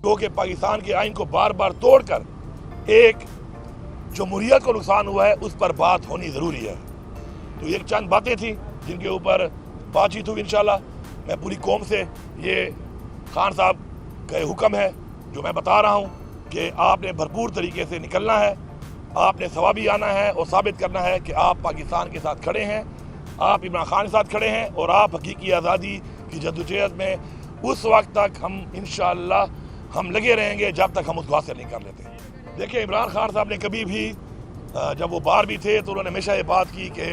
जो कि पाकिस्तान के आइन को बार बार तोड़कर एक जमहूरियत को नुकसान हुआ है, उस पर बात होनी ज़रूरी है। तो ये चंद बातें थी जिनके ऊपर बातचीत हुई। इंशाल्लाह मैं पूरी कौम से ये खान साहब का हुक्म है जो मैं बता रहा हूँ कि आपने भरपूर तरीके से निकलना है, आपने सवाबी आना है और साबित करना है कि आप पाकिस्तान के साथ खड़े हैं, आप इमरान खान के साथ खड़े हैं और आप हकीकी आज़ादी की जद्दोजहद में उस वक्त तक हम इंशाअल्लाह हम लगे रहेंगे जब तक हम उसको हासिल नहीं कर लेते। देखिए, इमरान खान साहब ने कभी भी जब वो बाहर भी थे तो उन्होंने हमेशा ये बात की कि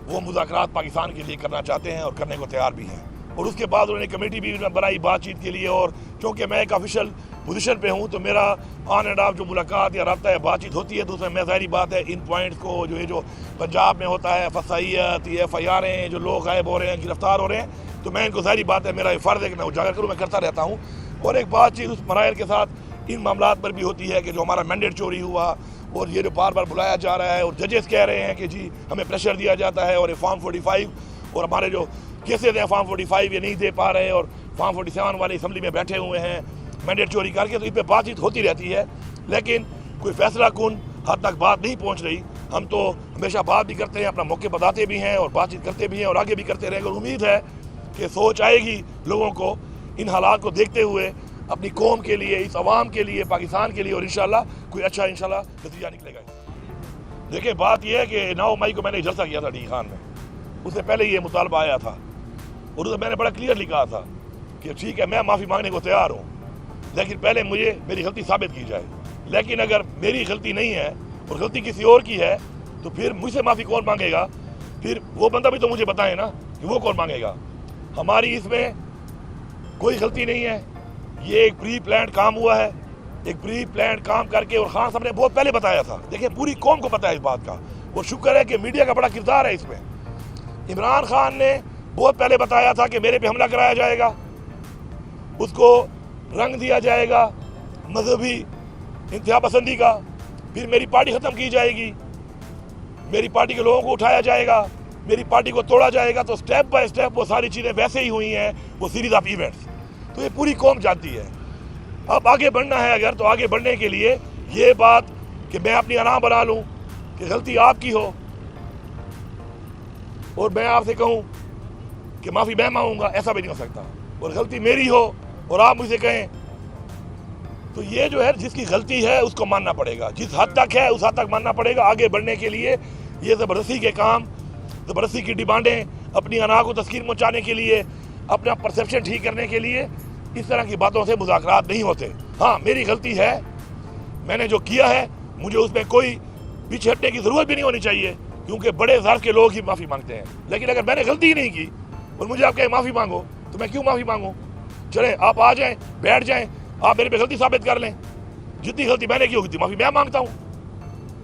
वो मुज़ाकरात पाकिस्तान के लिए करना चाहते हैं और करने को तैयार भी हैं। और उसके बाद उन्होंने कमेटी भी बनाई बातचीत के लिए, और क्योंकि मैं एक ऑफिशियल पोजीशन पे हूँ तो मेरा ऑन एंड ऑफ जो मुलाकात या रब्ता है बातचीत होती है, तो उसमें मैं ज़ाहिर बात है इन पॉइंट्स को जो पंजाब में होता है फसाइयत, ये FIR जो लोग गायब हो रहे हैं, गिरफ्तार हो रहे हैं, तो मैं इनको ज़ाहिर बात है मेरा फ़र्ज़ है कि मैं उजागर करूँ, मैं करता रहता हूँ। और एक बातचीत उस मराइल के साथ इन मामला पर भी होती है कि जो हमारा मैंडेट चोरी हुआ और ये जो बार बार बुलाया जा रहा है और जजेस कह रहे हैं कि जी हमें प्रेशर दिया जाता है और ये फॉर्म 45 और हमारे जो केसेज हैं फॉर्म 45 ये नहीं दे पा रहे और फॉर्म 47 वाले असम्बली में बैठे हुए हैं मैंडेट चोरी करके, तो इस पर बातचीत होती रहती है लेकिन कोई फैसला कुन हद तक बात नहीं पहुँच रही। हम तो हमेशा बात भी करते हैं, अपना मौके बताते भी हैं और बातचीत करते भी हैं और आगे भी करते रहेंगे। और उम्मीद है कि सोच आएगी लोगों को इन हालात को देखते हुए अपनी कौम के लिए, इस अवाम के लिए, पाकिस्तान के लिए, और इंशाल्लाह कोई अच्छा इंशाल्लाह नतीजा निकलेगा। देखिए, बात यह है कि 9 मई को मैंने जलसा किया था डी खान में, उससे पहले ये मुतालबा आया था और उसमें मैंने बड़ा क्लियरली कहा था कि ठीक है मैं माफ़ी मांगने को तैयार हूँ, लेकिन पहले मुझे मेरी गलती साबित की जाए। लेकिन अगर मेरी गलती नहीं है और गलती किसी और की है तो फिर मुझसे माफ़ी कौन मांगेगा? फिर वो बंदा भी तो मुझे बताए ना कि वो कौन मांगेगा। हमारी इसमें कोई गलती नहीं है, ये एक प्री प्लान काम हुआ है, एक प्री प्लान काम करके, और खान साहब ने बहुत पहले बताया था। देखिए, पूरी कौम को पता है इस बात का और शुक्र है कि मीडिया का बड़ा किरदार है इसमें। इमरान खान ने बहुत पहले बताया था कि मेरे पे हमला कराया जाएगा, उसको रंग दिया जाएगा मजहबी इंतहा पसंदी का, फिर मेरी पार्टी ख़त्म की जाएगी, मेरी पार्टी के लोगों को उठाया जाएगा, मेरी पार्टी को तोड़ा जाएगा। तो स्टेप बाय स्टेप वो सारी चीज़ें वैसे ही हुई हैं, वो सीरीज ऑफ इवेंट्स। तो ये पूरी कौम जानती है। अब आगे बढ़ना है अगर, तो आगे बढ़ने के लिए ये बात कि मैं अपनी अना बना लूँ कि गलती आपकी हो और मैं आपसे कहूँ कि माफ़ी मैं मांगूंगा, ऐसा भी नहीं हो सकता। और गलती मेरी हो और आप मुझसे कहें, तो ये जो है जिसकी गलती है उसको मानना पड़ेगा, जिस हद तक है उस हद तक मानना पड़ेगा। आगे बढ़ने के लिए ये ज़बरदस्ती के काम, ज़बरदस्ती की डिमांडें, अपनी अना को तस्कीन पहुँचाने के लिए, अपना परसेप्शन ठीक करने के लिए, इस तरह की बातों से मुज़ाकरात नहीं होते। हाँ, मेरी गलती है, मैंने जो किया है मुझे उसमें कोई पीछे हटने की ज़रूरत भी नहीं होनी चाहिए, क्योंकि बड़े ज़र्फ़ के लोग ही माफ़ी मांगते हैं। लेकिन अगर मैंने गलती ही नहीं की और मुझे आप कहें माफ़ी मांगो, तो मैं क्यों माफ़ी मांगूँ? चलें, आप आ जाएँ, बैठ जाएँ, आप मेरे पे गलती साबित कर लें। जितनी गलती मैंने की होगी उतनी माफ़ी मैं मांगता हूँ,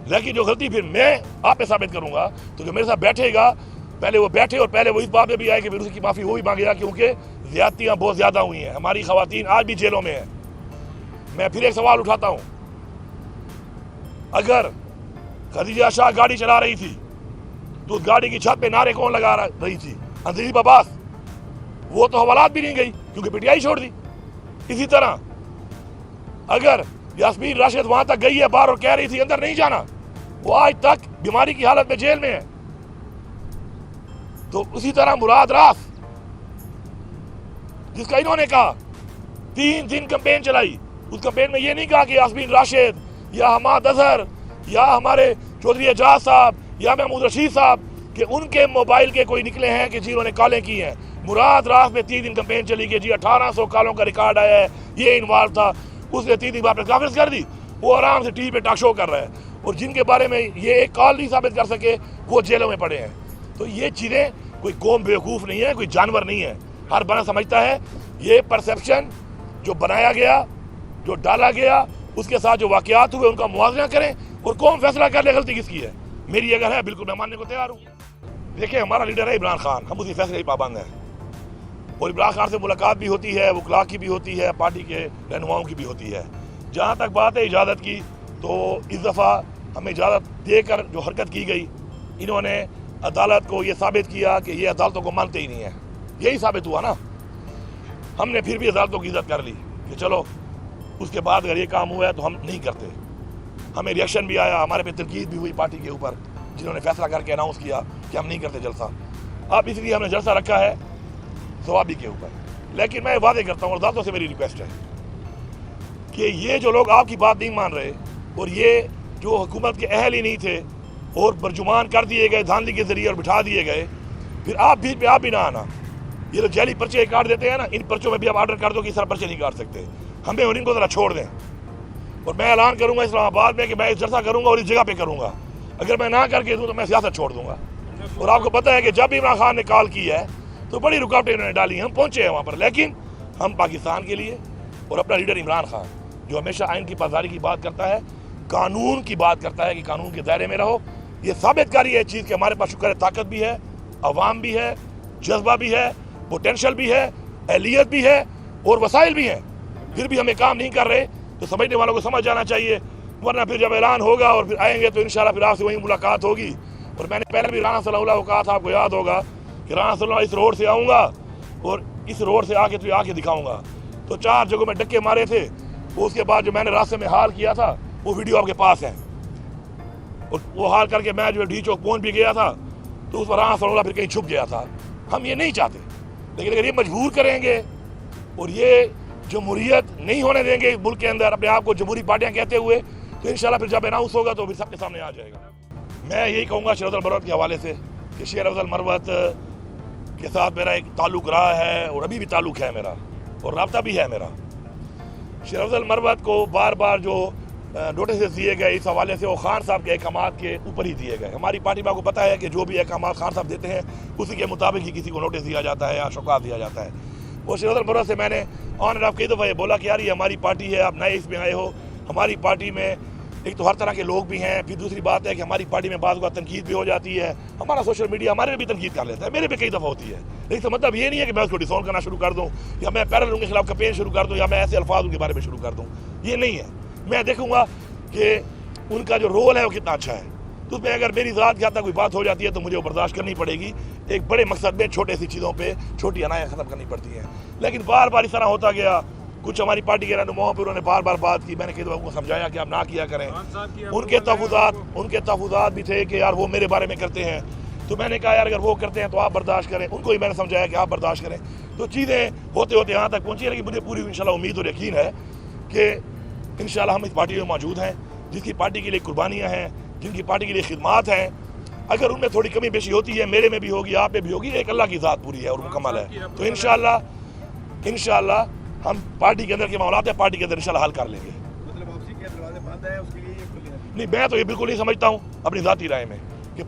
लेकिन जो गलती फिर मैं आप पे साबित करूँगा तो जो मेरे साथ बैठेगा, पहले वो बैठे और पहले वो इस बात में भी आए कि फिर उसकी माफ़ी वो भी मांगेगा, क्योंकि ज़्यादतियाँ बहुत ज़्यादा हुई हैं। हमारी ख़वातीन आज भी जेलों में हैं। मैं फिर एक सवाल उठाता हूँ, अगर खदीजा शाह गाड़ी चला रही थी तो उस गाड़ी की छत पे नारे कौन लगा रही थी? अंजलीब अब्बास। वो तो हवालात भी नहीं गई क्योंकि PTI छोड़ दी। इसी तरह अगर यास्मीन राशिद वहां तक गई है बाहर और कह रही थी अंदर नहीं जाना, वो आज तक बीमारी की हालत में जेल में है। तो उसी तरह मुराद रास, जिसका इन्होंने कहा 3 दिन कैंपेन चलाई, उस कैंपेन में ये नहीं कहा कि यास्मीन राशिद या हमाद अजहर या हमारे चौधरी एजाज साहब या महमूद रशीद साहब कि उनके मोबाइल के कोई निकले हैं कि जी उन्होंने कॉलें की हैं। मुराद रास में 3 दिन कैंपेन चली कि जी 1800 कॉलों का रिकॉर्ड आया है, ये इन्वॉल्व था, उसने 3 दिन बाद कॉन्फ्रेंस कर दी, वो आराम से टीवी पे टॉक शो कर रहा है। और जिनके बारे में ये एक कॉल नहीं साबित कर सके वो जेलों में पड़े हैं। तो ये चीज़ें, कोई कौम बेवकूफ़ नहीं है, कोई जानवर नहीं है। हर बना समझता है ये परसेप्शन जो बनाया गया, जो डाला गया, उसके साथ जो वाक़यात हुए उनका मुआवजा करें और कौम फैसला कर ले गलती किसकी है। मेरी अगर है बिल्कुल मैं मानने को तैयार हूँ। देखिए, हमारा लीडर है इमरान खान, हम उसी फैसले की पाबंद हैं और इमरान खान से मुलाकात भी होती है, वकला की भी होती है, पार्टी के रहनुमाओं की भी होती है। जहाँ तक बात है इजाज़त की, तो इस दफ़ा हमें इजाज़त देकर जो हरकत की गई, इन्होंने अदालत को ये साबित किया कि ये अदालतों को मानते ही नहीं है। यही साबित हुआ ना, हमने फिर भी अदालतों की इज्जत कर ली कि चलो उसके बाद अगर ये काम हुआ है तो हम नहीं करते। हमें रिएक्शन भी आया, हमारे पे तनकीद भी हुई पार्टी के ऊपर, जिन्होंने फैसला करके अनाउंस किया कि हम नहीं करते जलसा। अब इसलिए हमने जलसा रखा है सवाबी के ऊपर। लेकिन मैं वादे करता हूँ और दातों से मेरी रिक्वेस्ट है कि ये जो लोग आपकी बात नहीं मान रहे और ये जो हुकूमत के अहल ही नहीं थे और बरजुमान कर दिए गए धांधली के जरिए और बिठा दिए गए, फिर आप बीच में आप भी ना आना। ये लोग जैली पर्चे काट देते हैं ना, इन पर्चों में भी आप ऑर्डर कर दो कि इस तरह पर्चे नहीं काट सकते। हमें और इनको ज़रा छोड़ दें। और मैं ऐलान करूंगा इस्लामाबाद में कि मैं इस जलसा करूंगा और इस जगह पे करूंगा। अगर मैं ना करके दूँ तो मैं सियासत छोड़ दूंगा। और आपको पता है कि जब इमरान खान ने कॉल की है तो बड़ी रुकावटें इन्होंने डाली। हम पहुंचे हैं वहाँ पर, लेकिन हम पाकिस्तान के लिए और अपना लीडर इमरान खान जो हमेशा आइन की पासदारी की बात करता है, कानून की बात करता है कि कानून के दायरे में रहो, ये साबित करी है चीज़ कि हमारे पास शुक्र है ताकत भी है, अवाम भी है, जज्बा भी है, पोटेंशल भी है, अहलियत भी है और वसाइल भी हैं। फिर भी हमें काम नहीं कर रहे तो समझने वालों को समझ जाना चाहिए, वरना फिर जब ऐलान होगा और फिर आएंगे तो इंशाल्लाह फिर आपसे वही मुलाकात होगी। और मैंने पहले भी राना सल्लल्लाहु को कहा था, आपको याद होगा कि राना सल्लल्लाहु इस रोड से आऊँगा और इस रोड से आके तुझे आके दिखाऊँगा। तो 4 जगहों में डक्के मारे थे। वो उसके बाद जो मैंने रास्ते में हाल किया था वो वीडियो आपके पास है। और वो हाल करके मैं जो डी चौक पहुँच भी गया था तो उस पर राना सल्लल्लाहु फिर कहीं छुप गया था। हम ये नहीं चाहते, लेकिन अगर ये मजबूर करेंगे और ये जमहूरियत नहीं होने देंगे इस मुल्क के अंदर, अपने आप को जमहूरी पार्टियां कहते हुए, तो इंशाल्लाह फिर जब अनाउंस होगा तो फिर सबके सामने आ जाएगा। मैं यही कहूँगा शेर अफजल मरवत के हवाले से कि शेर अफजल मरवत के साथ मेरा एक ताल्लुक़ रहा है और अभी भी ताल्लुक़ है मेरा और रब्ता भी है मेरा। शेर अफजल मरवत को बार बार जो नोटिस दिए गए इस हवाले से वो खान साहब के अहकामात के ऊपर ही दिए गए। हमारी पार्टी में आपको पता है कि जो भी अहकामात खान साहब देते हैं उसी के मुताबिक ही किसी को नोटिस दिया जाता है या शौकात दिया जाता है। वो शेर अफजल मरवत से मैंने ऑन एंड ऑफ कई दफ़ा ये बोला कि यार ये हमारी पार्टी है, आप नए इसमें आए हो, हमारी पार्टी में एक तो हर तरह के लोग भी हैं, फिर दूसरी बात है कि हमारी पार्टी में बाज़ बात तनकीद भी हो जाती है, हमारा सोशल मीडिया हमारे भी तनकीद कर लेता है, मेरे भी कई दफ़ा होती है। लेकिन तो मतलब ये नहीं है कि मैं उसको डिसऑन करना शुरू कर दूँ या मैं पैरेलल उनके खिलाफ कैंपेन शुरू कर दूँ या मैं ऐसे अल्फाज उनके बारे में शुरू कर दूँ, ये नहीं है। मैं देखूँगा कि उनका जो रोल है वो कितना अच्छा है। तो उसमें अगर मेरी ज़ात के हद तक कोई बात हो जाती है तो मुझे वो बर्दाश्त करनी पड़ेगी। एक बड़े मकसद में छोटे सी चीज़ों पे छोटी अनाएँ ख़त्म करनी पड़ती हैं। लेकिन बार बार इस तरह होता गया। कुछ हमारी पार्टी के रहनुमाओं पर उन्होंने बार बार बात की, मैंने कई दफ़ा उनको समझाया कि आप ना किया करें। उनके तहफ़्फ़ुज़ात भी थे कि यार वो मेरे बारे में करते हैं, तो मैंने कहा यार अगर वो करते हैं तो आप बर्दाश्त करें। उनको ही मैंने समझाया कि आप बर्दाश्त करें। तो चीज़ें होते होते यहाँ तक पहुँची। लेकिन मुझे पूरी इंशाल्लाह उम्मीद और यकीन है कि इंशाल्लाह हम इस पार्टी में मौजूद हैं, जिसकी पार्टी के लिए कुर्बानियाँ हैं, जिनकी पार्टी के लिए खिदमात हैं। अगर उनमें थोड़ी कमी बेशी होती है, मेरे में भी होगी, आप में भी होगी, एक अल्लाह की ज़ात पूरी है और मुकम्मल है। तो इंशाल्लाह हम पार्टी के अंदर के मामलात है, पार्टी के अंदर इंशाल्लाह हल कर लेंगे। मतलब वापसी के दरवाजे बंद है, उसके लिए नहीं, मैं तो ये बिल्कुल नहीं समझता हूँ अपनी ज़ाती राय में कि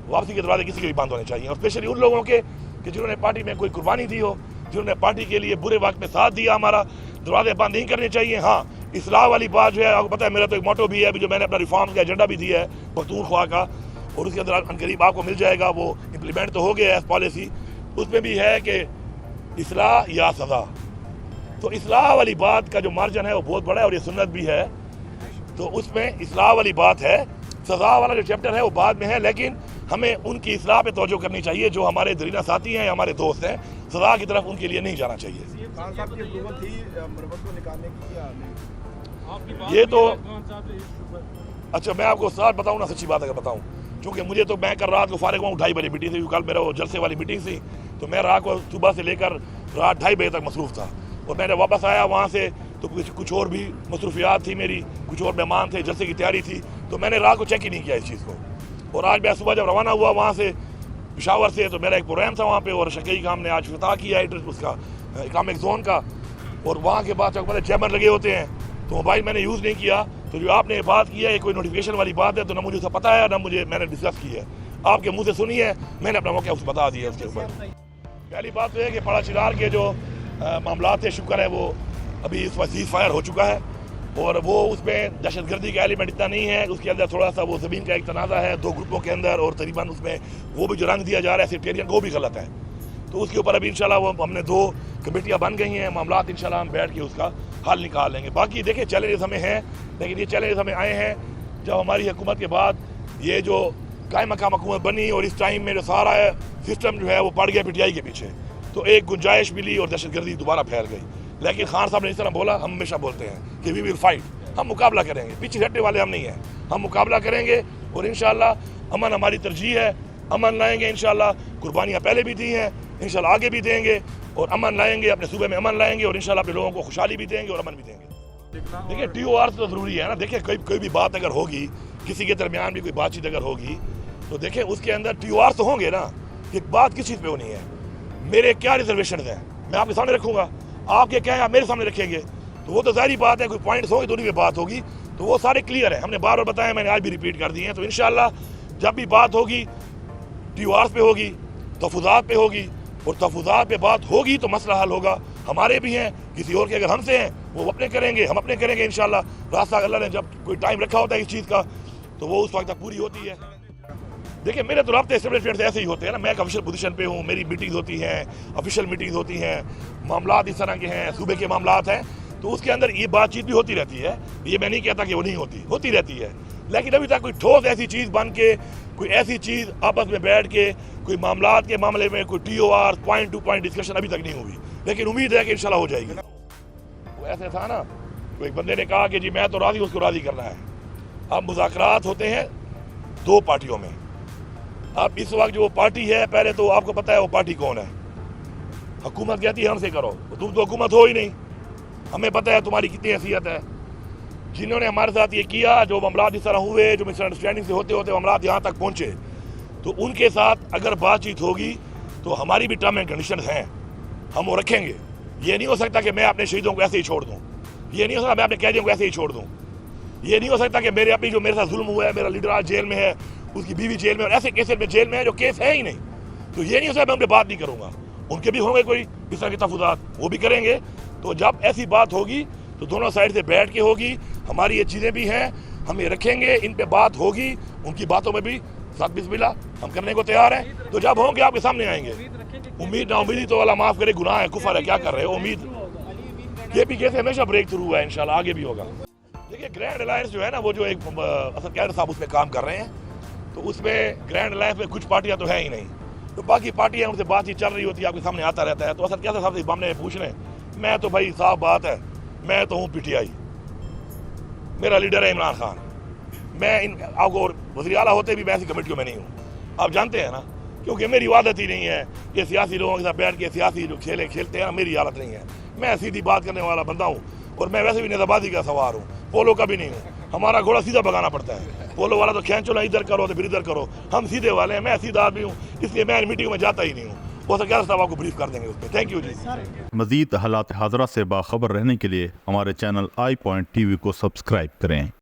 वापसी के दरवाजे किसी के भी बंद होने चाहिए, और स्पेशली उन लोगों के कि जिन्होंने पार्टी में कोई कुर्बानी दी हो, जिन्होंने पार्टी के लिए बुरे वक्त में साथ दिया हमारा। दरवाजे बंद नहीं करने चाहिए। हाँ, इस्लाह वाली बात जो है आपको पता है, मेरा तो एक मोटो भी है अभी जो मैंने अपना रिफॉर्म का एजेंडा भी दिया है पख्तूनख्वा का, और उसके अंदर अनकरीब आपको मिल जाएगा, वो इम्प्लीमेंट तो हो गया है पॉलिसी। उसमें भी है कि इस्लाह या सज़ा। तो इस्लाह वाली बात का जो मार्जिन है वो बहुत बड़ा है और ये सुन्नत भी है। तो उसमें इस्लाह वाली बात है, सज़ा वाला जो चैप्टर है वो बाद में है। लेकिन हमें उनकी इस्लाह पे तवज्जो करनी चाहिए जो हमारे दरीना साथी हैं, हमारे दोस्त हैं। सज़ा की तरफ उनके लिए नहीं जाना चाहिए। खान साहब की अप्रूवल थी मरवत को निकालने की या नहीं? ये तो अच्छा, मैं आपको साथ बताऊँ ना, सच्ची बात अगर बताऊँ, क्योंकि मुझे तो मैं कल रात को फारिग हुआ 2:30 बजे मीटिंग थी, कल मेरा वो जलसे वाली मीटिंग थी, तो मैं रात को सुबह से लेकर रात 2:30 बजे तक मसरूफ़ था। और मैंने वापस आया वहाँ से तो कुछ और भी मसरूफियात थी मेरी, कुछ और मेहमान थे, जलसे की तैयारी थी, तो मैंने रात को चेक ही नहीं किया इस चीज़ को। और आज मैं सुबह जब रवाना हुआ वहाँ से पेशावर से, तो मेरा एक प्रोग्राम था वहाँ पे और शकीई का हमने आज फतह किया एड्रेस उसका इकनॉमिक जोन का। और वहाँ के बाद जब चैमर लगे होते हैं तो मोबाइल मैंने यूज़ नहीं किया। तो जो आपने बात की है, कोई नोटिफिकेशन वाली बात है, तो ना मुझे उसका पता है ना मैंने डिस्कस की है, आपके मुँह से सुनी है, मैंने अपना मौका उसको बता दिया। उसके ऊपर पहली बात तो है कि पड़ा चिरार के जो मामला थे, शुक्र है वो अभी इस वक्त सीज़ फायर हो चुका है और वो उसमें दहशतगर्दी का एलिमेंट इतना नहीं है। उसके अंदर थोड़ा सा वो ज़मीन का एक तनाज़ा है 2 ग्रुपों के अंदर, और तकरीबन उसमें वो भी जो रंग दिया जा रहा है सेक्टेरियन को भी गलत है। तो उसके ऊपर अभी इंशाल्लाह वो हमने 2 कमेटियाँ बन गई हैं, मामलात इंशाल्लाह हम बैठ के उसका हल निकाल लेंगे। बाकी देखिए चैलेंजेस हमें हैं, लेकिन ये चैलेंजेस हमें आए हैं जब हमारी हुकूमत के बाद ये जो कायम मकाम हुकूमत बनी और इस टाइम में जो सारा सिस्टम जो है वो पड़ गया PTI के पीछे, तो एक गुंजाइश मिली और दहशतगर्दी दोबारा फैल गई। लेकिन खान साहब ने इस तरह बोला, हम हमेशा बोलते हैं कि वी विल फाइट, हम मुकाबला करेंगे, पीछे हटने वाले हम नहीं हैं, हम मुकाबला करेंगे और इंशाल्लाह अमन हमारी तरजीह है, अमन लाएंगे इंशाल्लाह। कुर्बानियाँ पहले भी दी हैं, इंशाल्लाह आगे भी देंगे और अमन लाएंगे, अपने सूबे में अमन लाएंगे और इंशाल्लाह अपने लोगों को खुशहाली भी देंगे और अमन भी देंगे। देखिए TOR तो ज़रूरी है ना। देखिए कोई भी बात अगर होगी, किसी के दरमियान भी कोई बातचीत अगर होगी तो देखिए उसके अंदर TOR तो होंगे ना। कि बात किस चीज़ पे होनी है, मेरे क्या रिजर्वेशन हैं मैं आपके सामने रखूँगा, आपके क्या है आप मेरे सामने रखेंगे, तो वो तो जाहिर बात है कोई पॉइंट्स होंगे तो उन्हीं पे बात होगी, तो वो सारे क्लियर है, हमने बार बार बताया, मैंने आज भी रिपीट कर दिए हैं। तो इंशाल्लाह जब भी बात होगी TOR पे होगी, तहफ़्फ़ुज़ात पे होगी और तहफ़्फ़ुज़ात पे बात होगी तो मसला हल होगा। हमारे भी हैं, किसी और के अगर हमसे हैं वो अपने करेंगे, हम अपने करेंगे इंशाल्लाह। रास्ता अल्लाह ने जब कोई टाइम रखा होता है इस चीज़ का तो वो उस वक्त तक पूरी होती है। देखिए मेरे तो रब्ते एस्टेब्लिशमेंट से ऐसे ही होते हैं ना, मैं एक ऑफिशियल पोजीशन पे हूँ, मेरी मीटिंग्स होती हैं, ऑफिशियल मीटिंग्स होती हैं, मामलात इस तरह के हैं, सूबे के मामलात हैं, तो उसके अंदर ये बातचीत भी होती रहती है। ये मैं नहीं कहता कि वो नहीं होती रहती है, लेकिन अभी तक कोई ठोस ऐसी चीज़ बन के, कोई ऐसी चीज़ आपस में बैठ के कोई मामलात के मामले में कोई TOR point two point discussion अभी तक नहीं हुई, लेकिन उम्मीद है कि इंशाल्लाह हो जाएगी। वो ऐसे था ना, तो एक बंदे ने कहा कि जी मैं तो राज़ी, उसको राज़ी करना है। अब मुज़ाकरात होते हैं दो पार्टियों में। अब इस वक्त जो पार्टी है, पहले तो आपको पता है वो पार्टी कौन है। हुकूमत कहती है हमसे करो, तुम तो हुकूमत हो ही नहीं, हमें पता है तुम्हारी कितनी हैसियत है। जिन्होंने हमारे साथ ये किया, जो मामलात इस तरह हुए, जो मिसअंडरस्टैंडिंग से होते होते मामलात यहाँ तक पहुँचे, तो उनके साथ अगर बातचीत होगी तो हमारी भी टर्म एंड कंडीशन हैं, हम वो रखेंगे। ये नहीं हो सकता कि मैं अपने शहीदों को ऐसे ही छोड़ दूँ, ये नहीं हो सकता मैं अपने कैदियों को ऐसे ही छोड़ दूँ, ये नहीं हो सकता कि मेरे अपनी जो मेरे साथ जुल्म हुआ है, मेरा लीडर आज जेल में है, उसकी बीवी जेल में, और ऐसे केसेस में जेल में है जो केस है ही नहीं, तो ये नहीं हो सकता मैं उन पर बात नहीं करूँगा। उनके भी होंगे कोई इस तरह के तहफ़्फ़ुज़ात, वो भी करेंगे। तो जब ऐसी बात होगी तो दोनों साइड से बैठ के होगी, हमारी ये चीज़ें भी हैं, हम ये रखेंगे, इन पे बात होगी, उनकी बातों में भी साथ बिस्मिल्लाह हम करने को तैयार हैं। तो जब होंगे आपके सामने आएंगे। उम्मीद ना उम्मीदी तो वाला माफ़ करे, गुनाह है, कुफर है, क्या कर रहे हो। उम्मीद ये भी कैसे हमेशा ब्रेक थ्रू हुआ है, इंशाल्लाह आगे भी होगा। देखिए ग्रैंड अलायंस जो है ना, वो जो एक असद कैदर साहब उस पर काम कर रहे हैं, तो उसमें ग्रैंड अलायंस में कुछ पार्टियां तो है ही नहीं, तो बाकी पार्टियां उनसे बातचीत चल रही होती है, आपके सामने आता रहता है। तो असद कैदर साहब से मामले पूछ लें, मैं तो भाई साफ बात है, मैं तो हूँ PTI, मेरा लीडर है इमरान खान, मैं इन आपको वज़ीर आला होते भी मैं ऐसी कमेटियों में नहीं हूँ, आप जानते हैं ना, क्योंकि मेरी आदत ही नहीं है कि सियासी लोगों के साथ बैठ के सियासी जो खेले खेलते हैं ना, मेरी हालत नहीं है। मैं सीधी बात करने वाला बंदा हूँ और मैं वैसे भी नेज़ाबाजी का सवार हूँ, पोलो का भी नहीं हूँ। हमारा घोड़ा सीधा भगाना पड़ता है, पोलो वाला तो खींचो ना, इधर करो तो फिर इधर करो, हम सीधे वाले हैं, मैं सीधा आदमी हूँ, इसलिए मैं मीटिंग में जाता ही नहीं हूँ। वो तो क्या साहब आपको ब्रीफ कर देंगे उस पर। थैंक यू जी। मज़ीद हालात हाज़रा से बाखबर रहने के लिए हमारे चैनल iPoint TV को सब्सक्राइब करें।